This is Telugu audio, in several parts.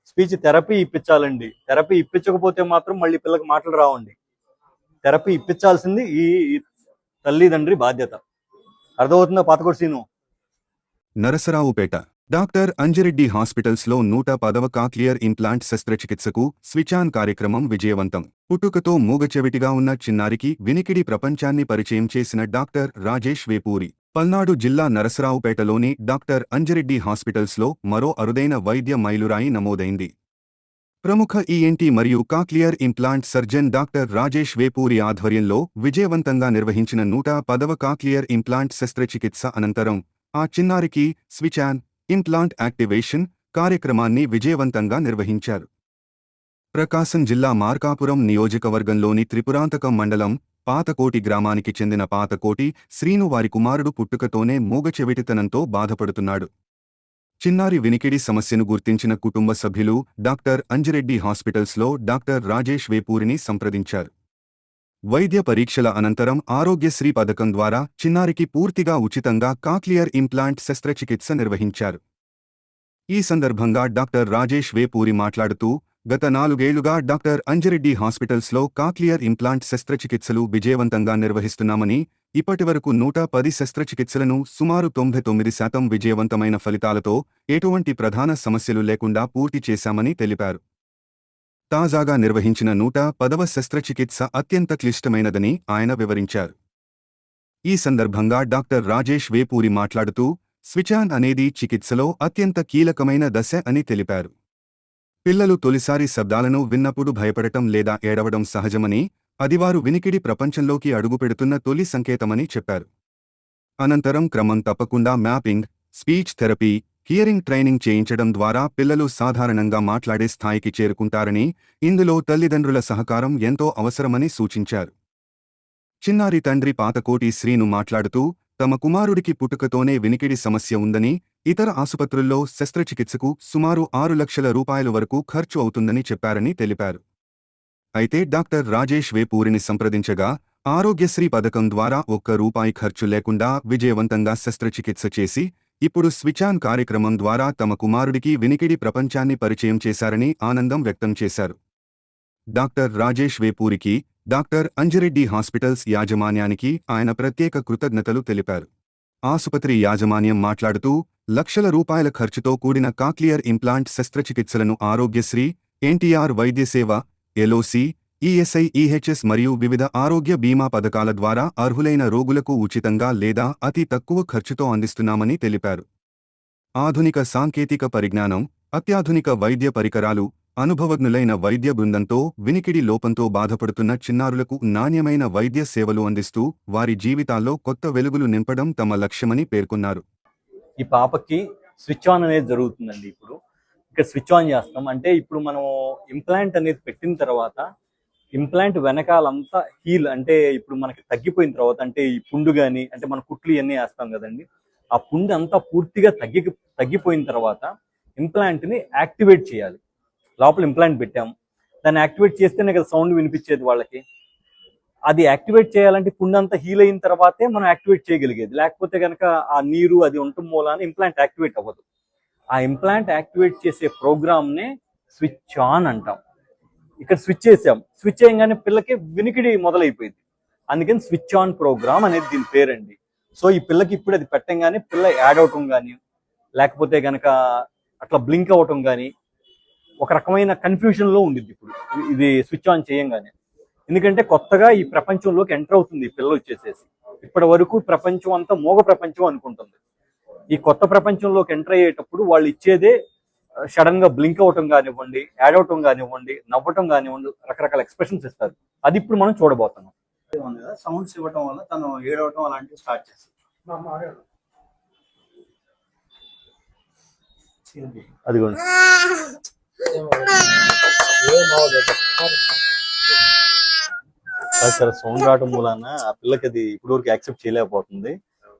స్పీచ్ థెరపీ ఇప్పించాలండి. థెరపీ ఇప్పించకపోతే మాత్రం మళ్ళీ పిల్లకి మాటలు రావండి. థెరపీ ఇప్పించాల్సింది ఈ తల్లిదండ్రి బాధ్యత. అర్థమవుతుందా పాతకోటి సీను? నరసరావుపేట డాక్టర్ అంజిరెడ్డి హాస్పిటల్స్లో 110వ కాక్లియర్ ఇంప్లాంట్ శస్త్రచికిత్సకు స్విచాన్ కార్యక్రమం విజయవంతం. పుట్టుకతో మూగచెవిటిగా ఉన్న చిన్నారికి వినికిడి ప్రపంచాన్ని పరిచయం చేసిన డాక్టర్ రాజేష్ వేపూరి పల్నాడు జిల్లా నరసరావుపేటలోని డాక్టర్ అంజిరెడ్డి హాస్పిటల్స్లో మరో అరుదైన వైద్య మైలురాయి నమోదైంది. ప్రముఖ ఈఎన్టీ మరియు cochlear implant surgeon doctor Rajesh Vepuri ఆధ్వర్యంలో విజయవంతంగా నిర్వహించిన 110వ కాక్లియర్ ఇంప్లాంట్ శస్త్రచికిత్స అనంతరం ఆ చిన్నారికి స్విచాన్ ఇంప్లాంట్ యాక్టివేషన్ కార్యక్రమాన్ని విజయవంతంగా నిర్వహించారు. ప్రకాశం జిల్లా మార్కాపురం నియోజకవర్గంలోని త్రిపురాంతకం మండలం పాతకోటి గ్రామానికి చెందిన పాతకోటి శ్రీను వారి కుమారుడు పుట్టుకతోనే మూగచెవిటితనంతో బాధపడుతున్నాడు. చిన్నారి వినికిడి సమస్యను గుర్తించిన కుటుంబ సభ్యులు డాక్టర్ అంజిరెడ్డి హాస్పిటల్స్లో డాక్టర్ రాజేష్ వేపూరిని సంప్రదించారు. వైద్య పరీక్షల అనంతరం ఆరోగ్యశ్రీ పథకం ద్వారా చిన్నారికి పూర్తిగా ఉచితంగా కాక్లియర్ ఇంప్లాంట్ శస్త్రచికిత్స నిర్వహించారు. ఈ సందర్భంగా డాక్టర్ రాజేష్ వేపూరి మాట్లాడుతూ, గత 4 ఏళ్లుగా డాక్టర్ అంజిరెడ్డి హాస్పిటల్స్లో కాక్లియర్ ఇంప్లాంట్ శస్త్రచికిత్సలు విజయవంతంగా నిర్వహిస్తున్నామని, ఇప్పటివరకు 110 శస్త్రచికిత్సలను సుమారు 99% విజయవంతమైన ఫలితాలతో ఎటువంటి ప్రధాన సమస్యలు లేకుండా పూర్తి చేశామని తెలిపారు. తాజాగా నిర్వహించిన 110వ శస్త్రచికిత్స అత్యంత క్లిష్టమైనదని ఆయన వివరించారు. ఈ సందర్భంగా డాక్టర్ రాజేష్ వేపూరి మాట్లాడుతూ, స్విచాన్ అనేది చికిత్సలో అత్యంత కీలకమైన దశ అని తెలిపారు. పిల్లలు తొలిసారి శబ్దాలను విన్నప్పుడు భయపడటం లేదా ఏడవడం సహజమని, అది వారు వినికిడి ప్రపంచంలోకి అడుగుపెడుతున్న తొలి సంకేతమని చెప్పారు. అనంతరం క్రమం తప్పకుండా mapping, speech therapy, hearing training చేయించడం ద్వారా పిల్లలు సాధారణంగా మాట్లాడే స్థాయికి చేరుకుంటారని, ఇందులో తల్లిదండ్రుల సహకారం ఎంతో అవసరమని సూచించారు. చిన్నారి తండ్రి పాతకోటి శ్రీను మాట్లాడుతూ, తమ కుమారుడికి పుట్టుకతోనే వినికిడి సమస్య ఉందని, ఇతర ఆసుపత్రుల్లో శస్త్రచికిత్సకు సుమారు 6 లక్షల రూపాయల వరకు ఖర్చు అవుతుందని చెప్పారని తెలిపారు. అయితే డాక్టర్ రాజేష్ వేపూరిని సంప్రదించగా, ఆరోగ్యశ్రీ పథకం ద్వారా ₹1 ఖర్చు లేకుండా విజయవంతంగా శస్త్రచికిత్స చేసి, ఇప్పుడు స్విచాన్ కార్యక్రమం ద్వారా తమ కుమారుడికి వినికిడి ప్రపంచాన్ని పరిచయం చేశారని ఆనందం వ్యక్తం చేశారు. డాక్టర్ రాజేష్ వేపూరికి, డాక్టర్ అంజిరెడ్డి హాస్పిటల్స్ యాజమాన్యానికి ఆయన ప్రత్యేక కృతజ్ఞతలు తెలిపారు. ఆసుపత్రి యాజమాన్యం మాట్లాడుతూ, లక్షల రూపాయల ఖర్చుతో కూడిన కాక్లియర్ ఇంప్లాంట్ శస్త్రచికిత్సలను Aarogyasri, NTR Vaidya Seva, LOC, ESI, EHS మరియు వివిధ ఆరోగ్య బీమా పథకాల ద్వారా అర్హులైన రోగులకు ఉచితంగా లేదా అతి తక్కువ ఖర్చుతో అందిస్తున్నామని తెలిపారు. ఆధునిక సాంకేతిక పరిజ్ఞానం, అత్యాధునిక వైద్య పరికరాలు, అనుభవజ్ఞులైన వైద్య బృందంతో వినికిడి లోపంతో బాధపడుతున్న చిన్నారులకు నాణ్యమైన వైద్య సేవలు అందిస్తూ వారి జీవితాల్లో కొత్త వెలుగులు నింపడం తమ లక్ష్యమని పేర్కొన్నారు. ఈ పాపకి స్విచ్ ఆన్ అనేది జరుగుతుందండి. ఇప్పుడు ఇక్కడ స్విచ్ ఆన్ చేస్తాం అంటే, ఇప్పుడు మనం ఇంప్లాంట్ అనేది పెట్టిన తర్వాత ఇంప్లాంట్ వెనకాలంతా హీల్ అంటే ఇప్పుడు మనకి తగ్గిపోయిన తర్వాత, అంటే ఈ పుండు కానీ అంటే మన కుట్లు ఇవన్నీ వేస్తాం కదండి, ఆ పుండు అంతా పూర్తిగా తగ్గిపోయిన తర్వాత ఇంప్లాంట్ని యాక్టివేట్ చేయాలి. లోపల ఇంప్లాంట్ పెట్టాము, దాన్ని యాక్టివేట్ చేస్తేనే కదా సౌండ్ వినిపించేది వాళ్ళకి. అది యాక్టివేట్ చేయాలంటే పుండు అంతా హీల్ అయిన తర్వాతే మనం యాక్టివేట్ చేయగలిగేది. లేకపోతే కనుక ఆ నీరు అది ఉండటం మూలాన ఇంప్లాంట్ యాక్టివేట్ అవ్వదు. ఆ ఇంప్లాంట్ యాక్టివేట్ చేసే ప్రోగ్రామ్నే స్విచ్ ఆన్ అంటాం. ఇక్కడ స్విచ్ చేసాం, స్విచ్ చేయగానే పిల్లకి వినికిడి మొదలైపోయింది. అందుకని స్విచ్ ఆన్ ప్రోగ్రామ్ అనేది దీని పేరండి. సో ఈ పిల్లకి ఇప్పుడు అది పెట్టంగానే పిల్ల యాడ్ అవటం కానీ, లేకపోతే కనుక అట్లా బ్లింక్ అవ్వటం కానీ, ఒక రకమైన కన్ఫ్యూజన్లో ఉండిద్ది ఇప్పుడు ఇది స్విచ్ ఆన్ చేయంగానే. ఎందుకంటే కొత్తగా ఈ ప్రపంచంలోకి ఎంటర్ అవుతుంది ఈ పిల్ల వచ్చేసేసి. ఇప్పటి వరకు ప్రపంచం అంతా మోగ ప్రపంచం అనుకుంటుంది. ఈ కొత్త ప్రపంచంలోకి ఎంటర్ అయ్యేటప్పుడు వాళ్ళు ఇచ్చేదే సడన్ గా బ్లింక్ అవటం కానివ్వండి, యాడ్ అవటం కానివ్వండి, నవ్వటం కానివ్వండి, రకరకాల ఎక్స్ప్రెషన్స్ ఇస్తారు. అది ఇప్పుడు మనం చూడబోతున్నాం. సౌండ్స్ ఇవ్వటం వల్ల తను ఏడవటం అలాంటివి స్టార్ట్ చేస్తాం. అదిగోండి, చాలా సౌండ్ రావటం మూలాన ఆ పిల్లకి అది ఇప్పుడు వరకు యాక్సెప్ట్ చేయలేకపోతుంది.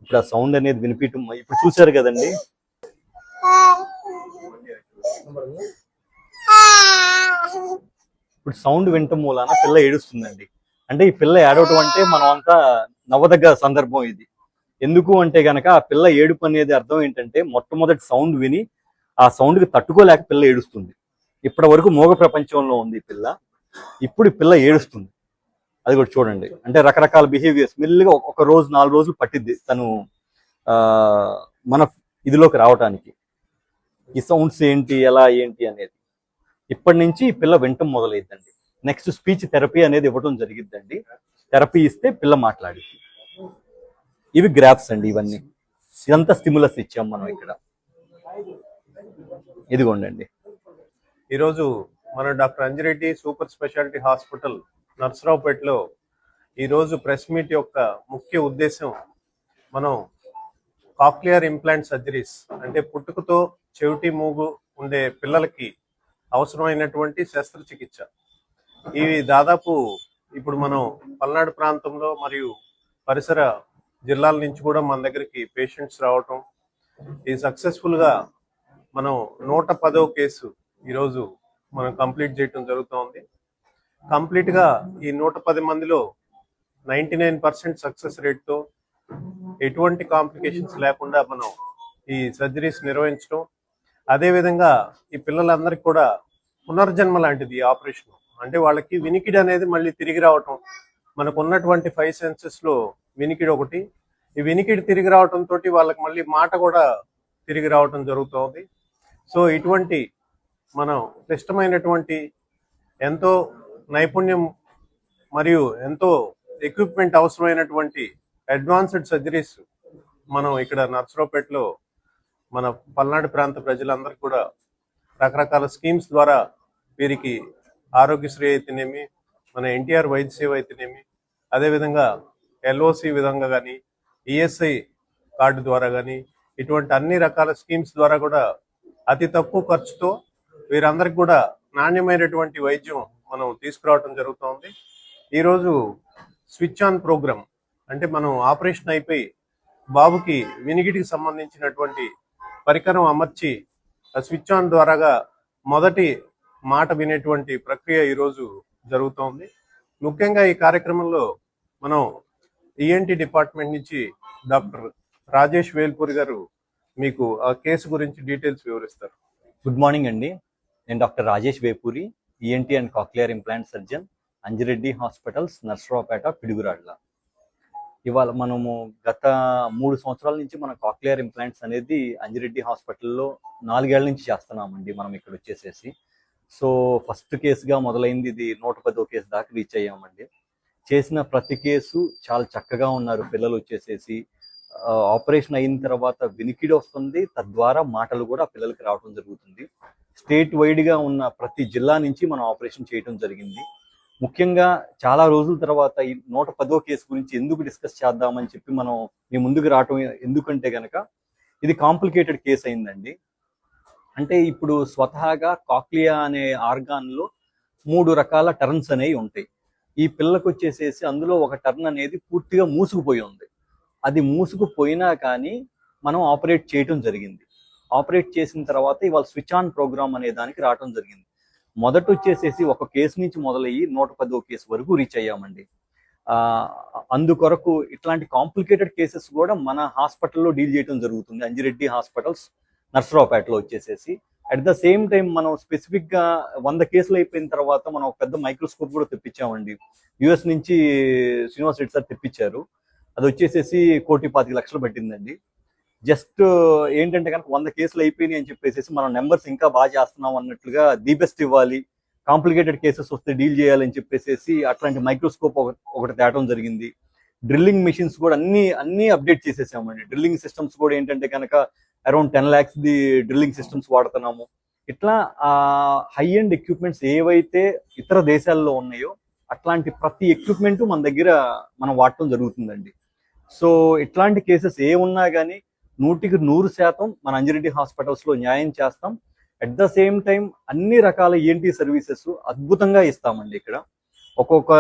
ఇప్పుడు ఆ సౌండ్ అనేది వినిపించడం ఇప్పుడు చూసారు కదండి. ఇప్పుడు సౌండ్ వినటం మూలాన పిల్ల ఏడుస్తుందండి. అంటే ఈ పిల్ల ఏడవటం అంటే మనం అంతా నవ్వదగ్గ సందర్భం ఇది. ఎందుకు అంటే గనక ఆ పిల్ల ఏడుపు అనేది అర్థం ఏంటంటే, మొట్టమొదటి సౌండ్ విని ఆ సౌండ్కి తట్టుకోలేక పిల్ల ఏడుస్తుంది. ఇప్పటి వరకు మూగ ప్రపంచంలో ఉంది ఈ పిల్ల. ఇప్పుడు ఈ పిల్ల ఏడుస్తుంది, అది కూడా చూడండి. అంటే రకరకాల బిహేవియర్స్ మెల్లిగా ఒక రోజు 4 రోజులు పట్టిద్ది తను మన ఇదిలోకి రావటానికి. ఈ సౌండ్స్ ఏంటి, ఎలా ఏంటి అనేది ఇప్పటి నుంచి ఈ పిల్ల వింటం మొదలైద్దండి. నెక్స్ట్ స్పీచ్ థెరపీ అనేది ఇవ్వడం జరిగిద్దండి. థెరపీ ఇస్తే పిల్ల మాట్లాడిద్ది. ఇవి గ్రాఫ్స్ అండి, ఇవన్నీ ఇదంతా స్టిములస్ ఇచ్చాం మనం ఇక్కడ. ఇదిగోండి. ఈరోజు మన doctor Anji Reddy super speciality hospital నర్సరావుపేటలో ఈరోజు ప్రెస్ మీట్ యొక్క ముఖ్య ఉద్దేశం, మనం కాక్లియర్ ఇంప్లాంట్ సర్జరీస్ అంటే పుట్టుకతో చెవిటి మూగు ఉండే పిల్లలకి అవసరమైనటువంటి శస్త్రచికిత్స. ఇవి దాదాపు ఇప్పుడు మనం పల్నాడు ప్రాంతంలో మరియు పరిసర జిల్లాల నుంచి కూడా మన దగ్గరికి పేషెంట్స్ రావటం, ఈ సక్సెస్ఫుల్గా మనం 110వ కేసు ఈరోజు మనం కంప్లీట్ చేయటం జరుగుతోంది. కంప్లీట్గా ఈ 110 మందిలో 99% సక్సెస్ రేట్తో ఎటువంటి కాంప్లికేషన్స్ లేకుండా మనం ఈ సర్జరీస్ నిర్వహించడం, అదేవిధంగా ఈ పిల్లలందరికీ కూడా పునర్జన్మ లాంటిది ఈ ఆపరేషన్. అంటే వాళ్ళకి వినికిడి అనేది మళ్ళీ తిరిగి రావటం. మనకు ఉన్నటువంటి 5 సెన్సెస్లో వినికిడి ఒకటి, ఈ వినికిడి తిరిగి రావటంతో వాళ్ళకి మళ్ళీ మాట కూడా తిరిగి రావటం జరుగుతుంది. సో ఇటువంటి మనం క్లిష్టమైనటువంటి ఎంతో నైపుణ్యం మరియు ఎంతో ఎక్విప్మెంట్ అవసరమైనటువంటి అడ్వాన్స్డ్ సర్జరీస్ మనం ఇక్కడ నర్సరావుపేటలో మన పల్నాడు ప్రాంత ప్రజలందరికీ కూడా రకరకాల స్కీమ్స్ ద్వారా వీరికి ఆరోగ్యశ్రీ అయితేనేమి, మన ఎన్టీఆర్ వైద్య సేవ అయితేనేమి, అదేవిధంగా ఎల్ఓసి విధంగా కానీ, ఈఎస్ఐ కార్డు ద్వారా కానీ, ఇటువంటి అన్ని రకాల స్కీమ్స్ ద్వారా కూడా అతి తక్కువ ఖర్చుతో వీరందరికి కూడా నాణ్యమైనటువంటి వైద్యం మనం తీసుకురావడం జరుగుతోంది. ఈరోజు స్విచ్ ఆన్ ప్రోగ్రామ్ అంటే మనం ఆపరేషన్ అయిపోయి బాబుకి వినికిడికి సంబంధించినటువంటి పరికరం అమర్చి ఆ స్విచ్ ఆన్ ద్వారాగా మొదటి మాట వినేటువంటి ప్రక్రియ ఈరోజు జరుగుతోంది. ముఖ్యంగా ఈ కార్యక్రమంలో మనం ఈఎన్టీ డిపార్ట్మెంట్ నుంచి డాక్టర్ రాజేష్ వేల్పూరి గారు మీకు ఆ కేసు గురించి డీటెయిల్స్ వివరిస్తారు. గుడ్ మార్నింగ్ అండి. నేను doctor Rajesh Vepuri, ENT and cochlear implant surgeon, Anji Reddy hospitals, Narasaraopet, Piduguralla. ఇవాళ మనము గత 3 సంవత్సరాల నుంచి మన కాక్లియర్ ఇంప్లాంట్స్ అనేది అంజిరెడ్డి హాస్పిటల్లో 4 ఏళ్ల నుంచి చేస్తున్నామండి మనం ఇక్కడ వచ్చేసేసి. సో ఫస్ట్ కేసుగా మొదలైంది, ఇది 110వ కేసు దాకా రీచ్ అయ్యామండి. చేసిన ప్రతి కేసు చాలా చక్కగా ఉన్నారు పిల్లలు వచ్చేసేసి. ఆపరేషన్ అయిన తర్వాత వినికిడి వస్తుంది, తద్వారా మాటలు కూడా పిల్లలకి రావడం జరుగుతుంది. స్టేట్ వైడ్గా ఉన్న ప్రతి జిల్లా నుంచి మనం ఆపరేషన్ చేయడం జరిగింది. ముఖ్యంగా చాలా రోజుల తర్వాత ఈ 110వ కేసు గురించి ఎందుకు డిస్కస్ చేద్దామని చెప్పి మనం మీ ముందుకు రావటం ఎందుకంటే కనుక ఇది కాంప్లికేటెడ్ కేసు అయిందండి. అంటే ఇప్పుడు స్వతహాగా కాక్లియా అనే ఆర్గాన్లో 3 రకాల టర్న్స్ అనేవి ఉంటాయి. ఈ పిల్లలకు వచ్చేసేసి అందులో ఒక టర్న్ అనేది పూర్తిగా మూసుకుపోయి ఉంది. అది మూసుకుపోయినా కానీ మనం ఆపరేట్ చేయటం జరిగింది. ఆపరేట్ చేసిన తర్వాత ఇవాళ స్విచ్ ఆన్ ప్రోగ్రామ్ అనే దానికి రావడం జరిగింది. మొదట వచ్చేసేసి ఒక కేసు నుంచి మొదలయ్యి 110వ కేసు వరకు రీచ్ అయ్యామండి. అందుకొరకు ఇట్లాంటి కాంప్లికేటెడ్ కేసెస్ కూడా మన హాస్పిటల్లో డీల్ చేయడం జరుగుతుంది, అంజిరెడ్డి హాస్పిటల్స్ నర్సరావుపేటలో వచ్చేసేసి. అట్ ద సేమ్ టైం మనం స్పెసిఫిక్గా 100 కేసులు అయిపోయిన తర్వాత మనం ఒక పెద్ద మైక్రోస్కోప్ కూడా తెప్పించామండి. యుఎస్ నుంచి శ్రీనివాస్ రెడ్డి సార్ తెప్పించారు. అది వచ్చేసేసి 1,25,00,000 పట్టిందండి. జస్ట్ ఏంటంటే కనుక 100 కేసులు అయిపోయినాయి అని చెప్పేసి మనం నెంబర్స్ ఇంకా బాగా చేస్తున్నాం అన్నట్లుగా ది బెస్ట్ ఇవ్వాలి, కాంప్లికేటెడ్ కేసెస్ వస్తే డీల్ చేయాలని చెప్పేసి అట్లాంటి మైక్రోస్కోప్ ఒకటి తేవడం జరిగింది. డ్రిల్లింగ్ మెషిన్స్ కూడా అన్ని అప్డేట్ చేసేసామండి. డ్రిల్లింగ్ సిస్టమ్స్ కూడా ఏంటంటే కనుక around 10 lakhs the drilling systems వాడుతున్నాము. ఇట్లా హై ఎండ్ ఎక్విప్మెంట్స్ ఏవైతే ఇతర దేశాల్లో ఉన్నాయో అట్లాంటి ప్రతి ఎక్విప్మెంట్ మన దగ్గర మనం వాడటం జరుగుతుందండి. సో ఇట్లాంటి కేసెస్ ఏ ఉన్నా కానీ 100కి 100% మన అంజిరెడ్డి హాస్పిటల్స్లో న్యాయం చేస్తాం. అట్ ద సేమ్ టైం అన్ని రకాల ఈఎన్టీ సర్వీసెస్ అద్భుతంగా ఇస్తామండి ఇక్కడ. ఒక్కొక్క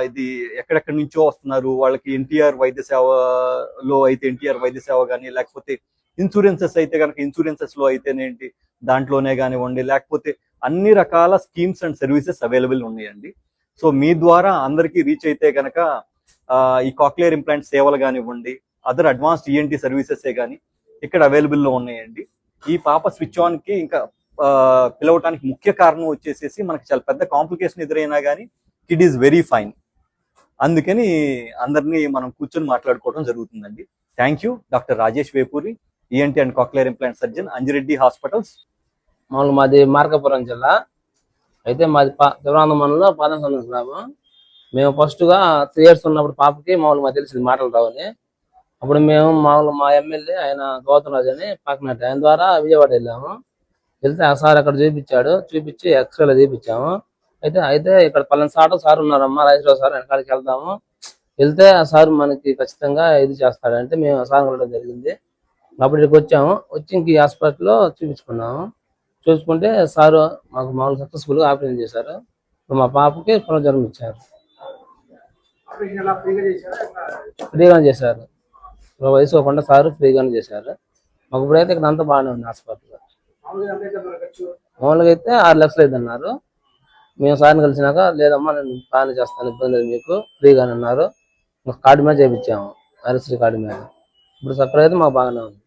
ఇది ఎక్కడెక్కడి నుంచో వస్తున్నారు, వాళ్ళకి ఎన్టీఆర్ వైద్య సేవలో అయితే ఎన్టీఆర్ వైద్య సేవ కానీ, లేకపోతే ఇన్సూరెన్సెస్ అయితే కనుక ఇన్సూరెన్సెస్లో అయితేనేంటి దాంట్లోనే కానివ్వండి, లేకపోతే అన్ని రకాల స్కీమ్స్ అండ్ సర్వీసెస్ అవైలబుల్ ఉన్నాయండి. సో మీ ద్వారా అందరికీ రీచ్ అయితే కనుక ఈ కాక్లియర్ ఇంప్లాంట్ సేవలు కానివ్వండి, అదర్ అడ్వాన్స్డ్ ఈఎన్టీ సర్వీసెస్ కానీ ఇక్కడ అవైలబుల్లో ఉన్నాయండి. ఈ పాప స్విచ్ ఆన్కి ఇంకా పిలవటానికి ముఖ్య కారణం వచ్చేసేసి మనకి చాలా పెద్ద కాంప్లికేషన్ ఎదురైనా కానీ కిడ్ ఈజ్ వెరీ ఫైన్. అందుకని అందరినీ మనం కూర్చొని మాట్లాడుకోవడం జరుగుతుందండి. Thank you doctor Rajesh Vepuri, ENT and cochlear implant surgeon, Anji Reddy hospitals. మామూలు మాది మార్కాపురం జిల్లా. అయితే మాది తిరువనంతపురం మండలంలో పాదం గ్రామం. మేము ఫస్ట్గా 3 years ఉన్నప్పుడు పాపకి మామూలు మాకు తెలిసింది మాటలు రావని. అప్పుడు మేము మామూలు మా ఎమ్మెల్యే ఆయన గౌతమ్ రాజు అని పక్కనట్టు ఆయన ద్వారా విజయవాడ వెళ్ళాము. వెళ్తే ఆ సార్ అక్కడ చూపించి ఎక్స్రేలో చూపించాము. అయితే ఇక్కడ పలానా సార్ ఉన్నారమ్మా, రాజేశ్వరరావు సార్, వెనకాడికి వెళ్దాము. వెళ్తే ఆ సార్ మనకి ఖచ్చితంగా ఇది చేస్తాడంటే మేము ఆ సార్ వెళ్ళడం జరిగింది. అప్పుడు ఇక్కడికి వచ్చి ఇంక ఈ హాస్పిటల్లో చూపించుకున్నాము. చూసుకుంటే సారు మాకు మామూలు సక్సెస్ఫుల్గా ఆపరేషన్ చేశారు. ఇప్పుడు మా పాపకి పునర్జన్మ ఇచ్చారు. ఫ్రీగానే చేశారు, వయసు అవ్వకుండా సారు ఫ్రీగానే చేశారు. మాకు ఇప్పుడైతే ఇక్కడ అంతా బాగానే ఉంది హాస్పిటల్. మామూలుగా అయితే 6 లక్షలు అయింది అన్నారు. మేము సార్ని కలిసినాక లేదమ్మా నేను బాగానే చేస్తాను, ఇబ్బంది లేదు మీకు, ఫ్రీగానే అన్నారు. కార్డు మీద చేయించాము, ఆరోగ్యశ్రీ కార్డు మీద. ఇప్పుడు చక్కగా అయితే మాకు బాగానే ఉంది.